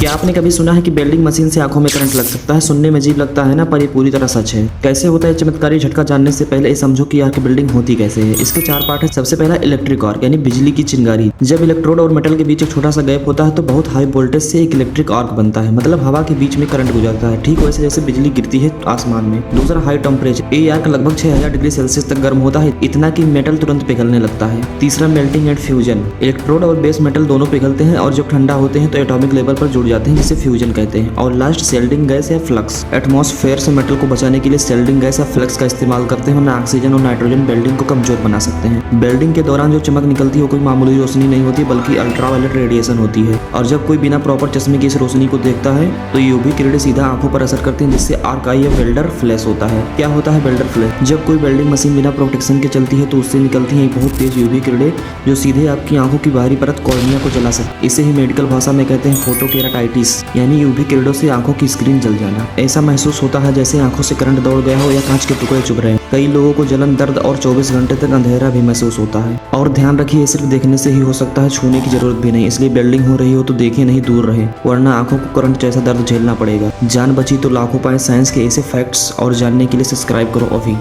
क्या आपने कभी सुना है कि वेल्डिंग मशीन से आंखों में करंट लग सकता है? सुनने में अजीब लगता है ना, पर ये पूरी तरह सच है। कैसे होता है चमत्कारी झटका जानने से पहले ये समझो कि आग की बिल्डिंग होती कैसे है। इसके 4 पार्ट है। सबसे पहला इलेक्ट्रिक आर्क यानी बिजली की चिंगारी। जब इलेक्ट्रोड और मेटल के बीच एक छोटा सा गैप होता है तो बहुत हाई वोल्टेज से एक इलेक्ट्रिक आर्क बनता है, मतलब हवा के बीच में करंट गुजरता है, ठीक वैसे जैसे बिजली गिरती है आसमान में। दूसरा हाई टेम्परेचर। ये आर्क लगभग 6000 डिग्री सेल्सियस तक गर्म होता है, इतना कि मेटल तुरंत पिघलने लगता है। तीसरा मेल्टिंग एंड फ्यूजन। इलेक्ट्रोड और बेस मेटल दोनों पिघलते हैं और जब ठंडा होते हैं तो एटॉमिक लेवल पर जुड़ जाते हैं, जिसे फ्यूजन कहते हैं। और लास्ट सेल्डिंग गैस या फ्लक्स। एटमॉस्फेयर से मेटल को बचाने के लिए सेल्डिंग गैस या फ्लक्स का इस्तेमाल करते हैं, वरना ऑक्सीजन और नाइट्रोजन वेल्डिंग को कमजोर बना सकते हैं। वेल्डिंग के दौरान जो चमक निकलती है वो कोई मामूली रोशनी नहीं होती, बल्कि अल्ट्रावायलेट रेडिएशन होती है। और जब कोई बिना प्रॉपर चश्मे की इस रोशनी को देखता है तो यूवी किरणें सीधा आंखों पर असर करती हैं, जिससे आर्क आई या वेल्डर फ्लैश होता है। क्या होता है वेल्डर फ्लैश? जब कोई वेल्डिंग मशीन बिना प्रोटेक्शन के चलती है तो उससे निकलती है बहुत तेज यूवी किरणें, जो सीधे आपकी आंखों की बाहरी परत कॉर्निया को जला सकती। इसे ही मेडिकल भाषा में कहते हैं फोटोकेराटाइटिस, यानी यूवी किरणों से आंखों की स्क्रीन जल जाना। ऐसा महसूस होता है जैसे आंखों से करंट दौड़ गया हो या कांच के टुकड़े चुभ रहे हैं। कई लोगों को जलन, दर्द और 24 घंटे तक अंधेरा भी महसूस होता है। और ध्यान रखिए, सिर्फ देखने से ही हो सकता है, छूने की जरूरत भी नहीं। इसलिए वेल्डिंग हो रही हो तो देखें नहीं, दूर रहे, वरना आंखों को करंट जैसा दर्द झेलना पड़ेगा। जान बची तो लाखों पाए। साइंस के ऐसे फैक्ट्स और जानने के लिए सब्सक्राइब करो अभी।